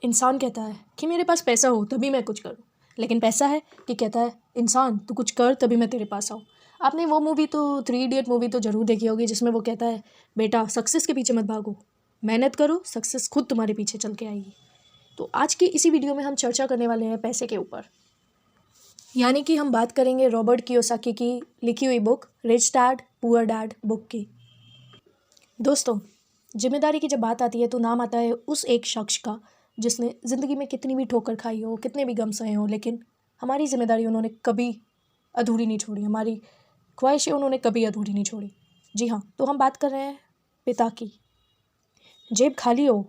इंसान कहता है कि मेरे पास पैसा हो तभी मैं कुछ करूं, लेकिन पैसा है कि कहता है इंसान तू कुछ कर तभी मैं तेरे पास आऊं। आपने वो मूवी तो 3 इडियट मूवी तो ज़रूर देखी होगी, जिसमें वो कहता है बेटा सक्सेस के पीछे मत भागो, मेहनत करो, सक्सेस खुद तुम्हारे पीछे चल के आएगी। तो आज की इसी वीडियो में हम चर्चा करने वाले हैं पैसे के ऊपर, यानी कि हम बात करेंगे रॉबर्ट कियोसाकी की लिखी हुई book rich dad poor dad book की। दोस्तों, जिम्मेदारी की जब बात आती है तो नाम आता है उस एक शख्स का जिसने ज़िंदगी में कितनी भी ठोकर खाई हो, कितने भी गम सहे हो, लेकिन हमारी ज़िम्मेदारी उन्होंने कभी अधूरी नहीं छोड़ी, हमारी ख्वाहिशें उन्होंने कभी अधूरी नहीं छोड़ी। जी हाँ, तो हम बात कर रहे हैं पिता की। जेब खाली हो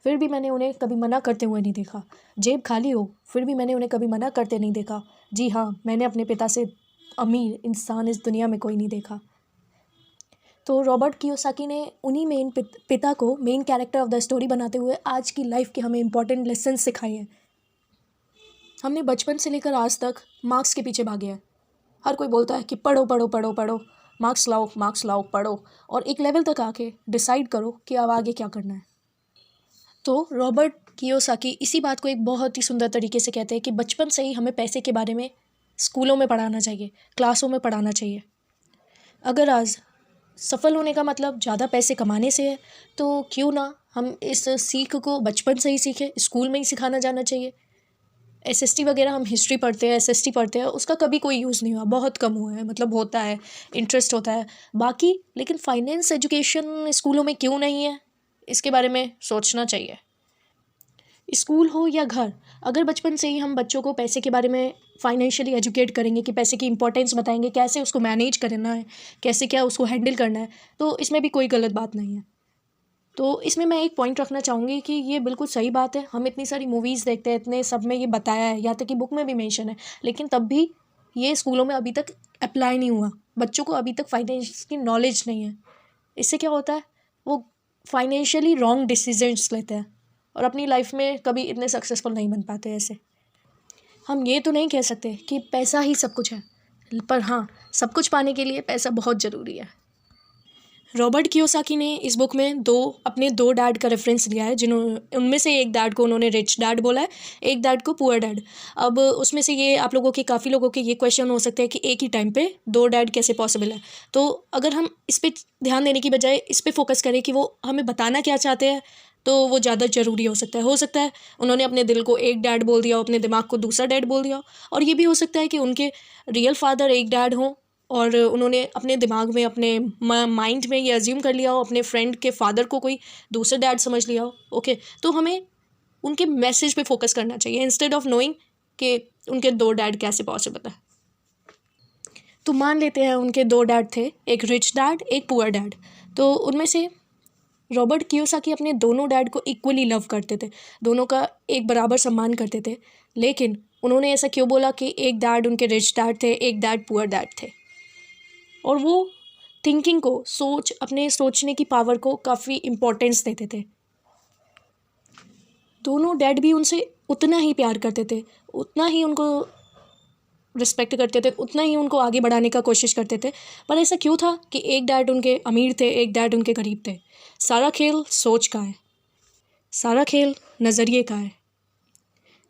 फिर भी मैंने उन्हें कभी मना करते हुए नहीं देखा। जेब खाली हो फिर भी मैंने उन्हें कभी मना करते नहीं देखा। जी हाँ, मैंने अपने पिता से अमीर इंसान इस दुनिया में कोई नहीं देखा। तो रॉबर्ट कियोसाकी ने उन्हीं मेन पिता को main character of the story बनाते हुए आज की लाइफ के हमें इंपॉर्टेंट लेसन सिखाए हैं। हमने बचपन से लेकर आज तक मार्क्स के पीछे भागे हैं। हर कोई बोलता है कि पढ़ो पढ़ो पढ़ो पढ़ो, मार्क्स लाओ पढ़ो, और एक लेवल तक आके डिसाइड करो कि अब आगे क्या करना है। तो रॉबर्ट कियोसाकी इसी बात को एक बहुत ही सुंदर तरीके से कहते हैं कि बचपन से ही हमें पैसे के बारे में स्कूलों में पढ़ाना चाहिए, क्लासों में पढ़ाना चाहिए। अगर आज सफल होने का मतलब ज़्यादा पैसे कमाने से है तो क्यों ना हम इस सीख को बचपन से ही सीखें, स्कूल में ही सिखाना जाना चाहिए। एसएसटी वगैरह हम हिस्ट्री पढ़ते हैं, एसएसटी पढ़ते हैं, उसका कभी कोई यूज़ नहीं हुआ, बहुत कम हुआ है, मतलब होता है, इंटरेस्ट होता है बाकी, लेकिन फाइनेंस एजुकेशन स्कूलों में क्यों नहीं है, इसके बारे में सोचना चाहिए। स्कूल हो या घर, अगर बचपन से ही हम बच्चों को पैसे के बारे में फाइनेंशियली एजुकेट करेंगे कि पैसे की इंपॉर्टेंस बताएंगे, कैसे उसको मैनेज करना है, कैसे क्या उसको हैंडल करना है, तो इसमें भी कोई गलत बात नहीं है। तो इसमें मैं एक पॉइंट रखना चाहूँगी कि ये बिल्कुल सही बात है। हम इतनी सारी मूवीज़ देखते हैं, इतने सब में ये बताया है, यहाँ तक कि बुक में भी मेंशन है, लेकिन तब भी ये स्कूलों में अभी तक अप्लाई नहीं हुआ। बच्चों को अभी तक फाइनेंस की नॉलेज नहीं है। इससे क्या होता है, वो फाइनेंशियली रॉन्ग डिसीजंस लेते हैं और अपनी लाइफ में कभी इतने सक्सेसफुल नहीं बन पाते। ऐसे हम ये तो नहीं कह सकते कि पैसा ही सब कुछ है, पर हाँ, सब कुछ पाने के लिए पैसा बहुत ज़रूरी है। रॉबर्ट कियोसाकी ने इस बुक में अपने दो डैड का रेफरेंस लिया है, उनमें से एक डैड को उन्होंने रिच डैड बोला है, एक डैड को पुअर डैड। अब उसमें से ये आप लोगों के काफ़ी लोगों के ये क्वेश्चन हो सकते हैं कि एक ही टाइम पे दो डैड कैसे पॉसिबल है। तो अगर हम इस पर ध्यान देने की बजाय इस पर फोकस करें कि वो हमें बताना क्या चाहते हैं, तो वो ज़्यादा ज़रूरी हो सकता है उन्होंने अपने दिल को एक डैड बोल दिया हो, अपने दिमाग को दूसरा डैड बोल दिया हो, और ये भी हो सकता है कि उनके रियल फादर एक डैड हों और उन्होंने अपने दिमाग में, अपने माइंड में ये अज्यूम कर लिया हो अपने फ्रेंड के फादर को कोई दूसरा डैड समझ लिया हो। ओके, तो हमें उनके मैसेज पे फोकस करना चाहिए इंस्टेड ऑफ नोइंग कि उनके दो डैड कैसे पॉसिबल है। तो मान लेते हैं उनके दो डैड थे, एक रिच डैड एक पुअर डैड। तो उनमें से रॉबर्ट कियोसाकी अपने दोनों डैड को इक्वली लव करते थे, दोनों का एक बराबर सम्मान करते थे, लेकिन उन्होंने ऐसा क्यों बोला कि एक डैड उनके रिच डैड थे, एक डैड पुअर डैड थे। और वो थिंकिंग को, अपने सोचने की पावर को काफ़ी इम्पोर्टेंस देते थे। दोनों डैड भी उनसे उतना ही प्यार करते थे, उतना ही उनको रिस्पेक्ट करते थे, उतना ही उनको आगे बढ़ाने का कोशिश करते थे। पर ऐसा क्यों था कि एक डैड उनके अमीर थे, एक डैड उनके गरीब थे। सारा खेल सोच का है, सारा खेल नज़रिए का है।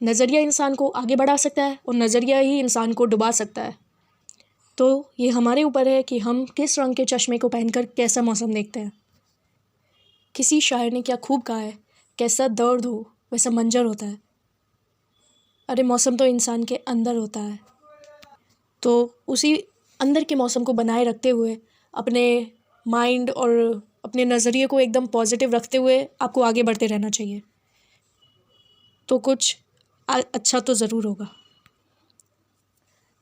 नज़रिया इंसान को आगे बढ़ा सकता है और नज़रिया ही इंसान को डुबा सकता है। तो ये हमारे ऊपर है कि हम किस रंग के चश्मे को पहनकर कैसा मौसम देखते हैं। किसी शायर ने क्या खूब कहा है, कैसा दर्द हो वैसा मंजर होता है। अरे मौसम तो इंसान के अंदर होता है। तो उसी अंदर के मौसम को बनाए रखते हुए, अपने माइंड और अपने नज़रिए को एकदम पॉजिटिव रखते हुए आपको आगे बढ़ते रहना चाहिए, तो कुछ अच्छा तो ज़रूर होगा।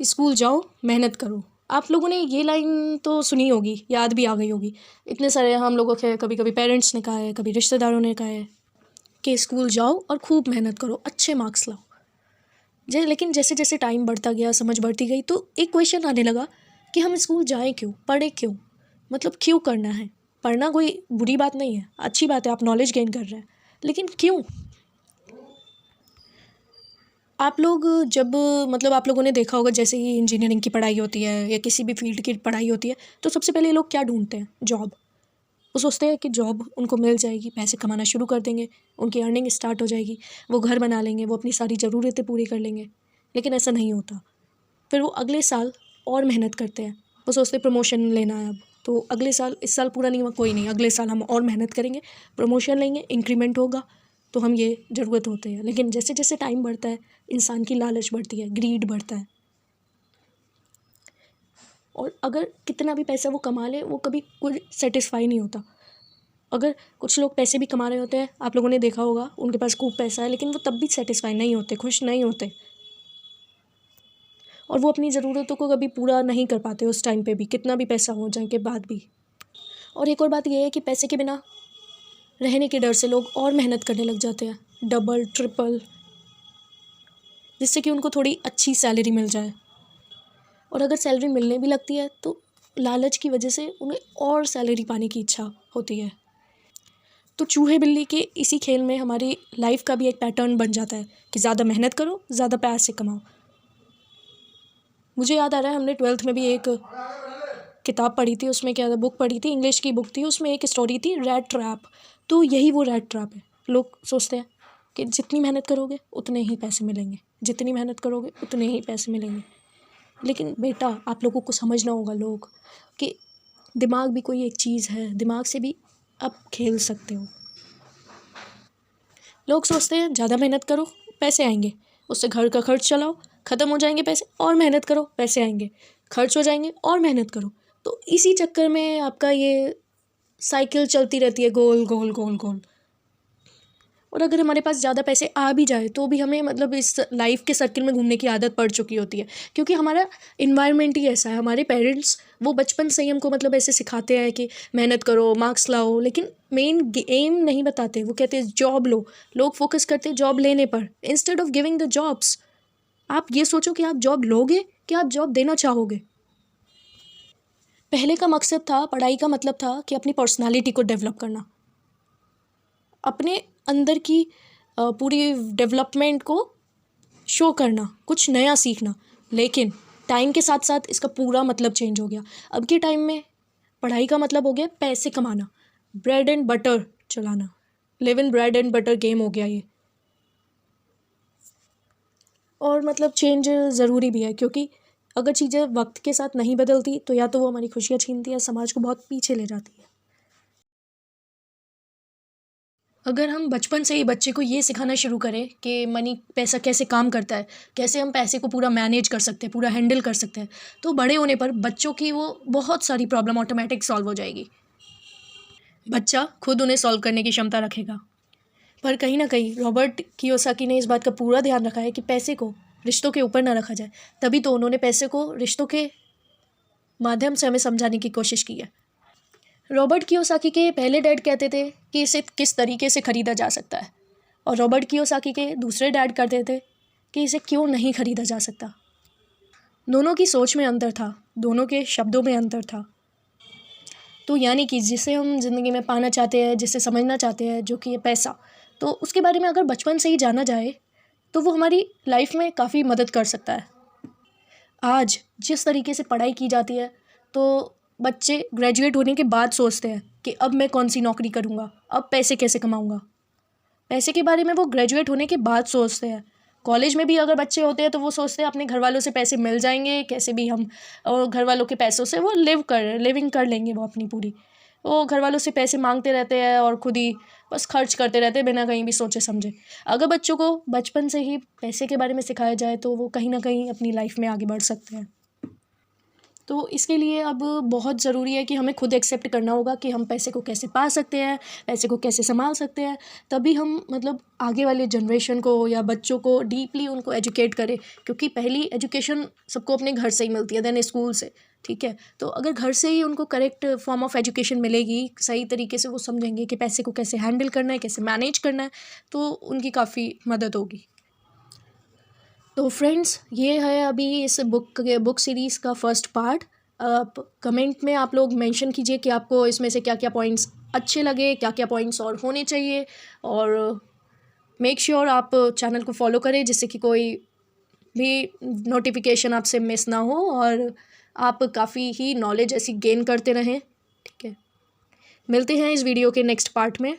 स्कूल जाओ, मेहनत करो। आप लोगों ने ये लाइन तो सुनी होगी, याद भी आ गई होगी। इतने सारे हम लोगों के कभी कभी पेरेंट्स ने कहा है, कभी रिश्तेदारों ने कहा है कि स्कूल जाओ और खूब मेहनत करो, अच्छे मार्क्स लाओ। लेकिन जैसे जैसे टाइम बढ़ता गया, समझ बढ़ती गई, तो एक क्वेश्चन आने लगा कि हम स्कूल जाएं क्यों, पढ़ें क्यों, मतलब क्यों करना है। पढ़ना कोई बुरी बात नहीं है, अच्छी बात है, आप नॉलेज गेन कर रहे हैं, लेकिन क्यों। आप लोग जब, मतलब आप लोगों ने देखा होगा, जैसे ही इंजीनियरिंग की पढ़ाई होती है या किसी भी फील्ड की पढ़ाई होती है, तो सबसे पहले लोग क्या ढूंढते हैं, जॉब। वो सोचते हैं कि जॉब उनको मिल जाएगी, पैसे कमाना शुरू कर देंगे, उनकी अर्निंग स्टार्ट हो जाएगी, वो घर बना लेंगे, वो अपनी सारी ज़रूरतें पूरी कर लेंगे। लेकिन ऐसा नहीं होता। फिर वो अगले साल और मेहनत करते हैं। वो सोचते हैं प्रमोशन लेना है अब, तो अगले साल, इस साल पूरा नहीं हुआ कोई नहीं, अगले साल हम और मेहनत करेंगे, प्रमोशन लेंगे, इंक्रीमेंट होगा, तो हम ये ज़रूरत होते हैं। लेकिन जैसे जैसे टाइम बढ़ता है इंसान की लालच बढ़ती है, ग्रीड बढ़ता है, और अगर कितना भी पैसा वो कमा ले वो कभी कोई सेटिस्फाई नहीं होता। अगर कुछ लोग पैसे भी कमा रहे होते हैं, आप लोगों ने देखा होगा, उनके पास खूब पैसा है लेकिन वो तब भी सेटिस्फाई नहीं होते, खुश नहीं होते, और वो अपनी ज़रूरतों को कभी पूरा नहीं कर पाते उस टाइम पे भी, कितना भी पैसा हो जाने के बाद भी। और एक और बात ये है कि पैसे के बिना रहने के डर से लोग और मेहनत करने लग जाते हैं, डबल ट्रिपल, जिससे कि उनको थोड़ी अच्छी सैलरी मिल जाए। और अगर सैलरी मिलने भी लगती है तो लालच की वजह से उन्हें और सैलरी पाने की इच्छा होती है। तो चूहे बिल्ली के इसी खेल में हमारी लाइफ का भी एक पैटर्न बन जाता है कि ज़्यादा मेहनत करो, ज़्यादा पैसे कमाओ। मुझे याद आ रहा है, हमने 12th में भी एक किताब पढ़ी थी, उसमें क्या था, बुक पढ़ी थी, इंग्लिश की बुक थी, उसमें एक स्टोरी थी रैट ट्रैप। तो यही वो रैट ट्रैप है। लोग सोचते हैं कि जितनी मेहनत करोगे उतने ही पैसे मिलेंगे, जितनी मेहनत करोगे उतने ही पैसे मिलेंगे। लेकिन बेटा, आप लोगों को समझना होगा लोग कि दिमाग भी कोई एक चीज़ है, दिमाग से भी आप खेल सकते हो। लोग सोचते हैं ज़्यादा मेहनत करो पैसे आएंगे, उससे घर का खर्च चलाओ, ख़त्म हो जाएंगे पैसे, और मेहनत करो पैसे आएंगे, खर्च हो जाएंगे और मेहनत करो। तो इसी चक्कर में आपका ये साइकिल चलती रहती है, गोल गोल गोल गोल। और अगर हमारे पास ज़्यादा पैसे आ भी जाए तो भी हमें मतलब इस लाइफ के सर्किल में घूमने की आदत पड़ चुकी होती है, क्योंकि हमारा इन्वायरमेंट ही ऐसा है। हमारे पेरेंट्स वो बचपन से ही हमको मतलब ऐसे सिखाते हैं कि मेहनत करो, मार्क्स लाओ, लेकिन मेन एम नहीं बताते। वो कहते हैं जॉब लो, लोग फोकस करते हैं जॉब लेने पर instead of giving the jobs. आप ये सोचो कि आप जॉब लोगे कि आप जॉब देना चाहोगे। पहले का मकसद था, पढ़ाई का मतलब था कि अपनी पर्सनालिटी को डेवलप करना, अपने अंदर की पूरी डेवलपमेंट को शो करना, कुछ नया सीखना। लेकिन टाइम के साथ साथ इसका पूरा मतलब चेंज हो गया। अब के टाइम में पढ़ाई का मतलब हो गया पैसे कमाना, ब्रेड एंड बटर चलाना, live in bread and butter game हो गया ये। और मतलब चेंज ज़रूरी भी है, क्योंकि अगर चीज़ें वक्त के साथ नहीं बदलती तो या तो वो हमारी खुशियाँ छीनती है, समाज को बहुत पीछे ले जाती है। अगर हम बचपन से ही बच्चे को ये सिखाना शुरू करें कि मनी, पैसा कैसे काम करता है, कैसे हम पैसे को पूरा मैनेज कर सकते हैं, पूरा हैंडल कर सकते हैं, तो बड़े होने पर बच्चों की वो बहुत सारी प्रॉब्लम ऑटोमेटिक सॉल्व हो जाएगी। बच्चा खुद उन्हें सॉल्व करने की क्षमता रखेगा। पर कहीं ना कहीं रॉबर्ट कियोसाकी ने इस बात का पूरा ध्यान रखा है कि पैसे को रिश्तों के ऊपर ना रखा जाए। तभी तो उन्होंने पैसे को रिश्तों के माध्यम से हमें समझाने की कोशिश की है। रॉबर्ट कियोसाकी के पहले डैड कहते थे कि इसे किस तरीके से ख़रीदा जा सकता है, और रॉबर्ट कियोसाकी के दूसरे डैड कहते थे कि इसे क्यों नहीं ख़रीदा जा सकता। दोनों की सोच में अंतर था, दोनों के शब्दों में अंतर था। तो यानी कि जिसे हम ज़िंदगी में पाना चाहते हैं, जिसे समझना चाहते हैं, जो कि ये पैसा, तो उसके बारे में अगर बचपन से ही जाना जाए तो वो हमारी लाइफ में काफ़ी मदद कर सकता है। आज जिस तरीके से पढ़ाई की जाती है, तो बच्चे ग्रेजुएट होने के बाद सोचते हैं कि अब मैं कौन सी नौकरी करूँगा, अब पैसे कैसे कमाऊँगा। पैसे के बारे में वो ग्रेजुएट होने के बाद सोचते हैं। कॉलेज में भी अगर बच्चे होते हैं तो वो सोचते हैं अपने घर वालों से पैसे मिल जाएंगे कैसे भी हम, और घर वालों के पैसों से वो लिविंग कर लेंगे वो अपनी पूरी। वो घर वालों से पैसे मांगते रहते हैं और खुद ही बस खर्च करते रहते हैं बिना कहीं भी सोचे समझे। अगर बच्चों को बचपन से ही पैसे के बारे में सिखाया जाए तो वो कहीं ना कहीं अपनी लाइफ में आगे बढ़ सकते हैं। तो इसके लिए अब बहुत ज़रूरी है कि हमें खुद एक्सेप्ट करना होगा कि हम पैसे को कैसे पा सकते हैं, पैसे को कैसे संभाल सकते हैं। तभी हम मतलब आगे वाले जनरेशन को या बच्चों को डीपली उनको एजुकेट करें, क्योंकि पहली एजुकेशन सबको अपने घर से ही मिलती है, देन स्कूल से। ठीक है, तो अगर घर से ही उनको करेक्ट फॉर्म ऑफ एजुकेशन मिलेगी, सही तरीके से वो समझेंगे कि पैसे को कैसे हैंडल करना है, कैसे मैनेज करना है, तो उनकी काफ़ी मदद होगी। तो फ्रेंड्स, ये है अभी इस बुक सीरीज़ का फर्स्ट पार्ट। आप कमेंट में आप लोग मेंशन कीजिए कि आपको इसमें से क्या क्या पॉइंट्स अच्छे लगे, क्या क्या पॉइंट्स और होने चाहिए, और मेक श्योर आप चैनल को फॉलो करें जिससे कि कोई भी नोटिफिकेशन आपसे मिस ना हो और आप काफ़ी ही नॉलेज ऐसी गेन करते रहें। ठीक है, मिलते हैं इस वीडियो के नेक्स्ट पार्ट में।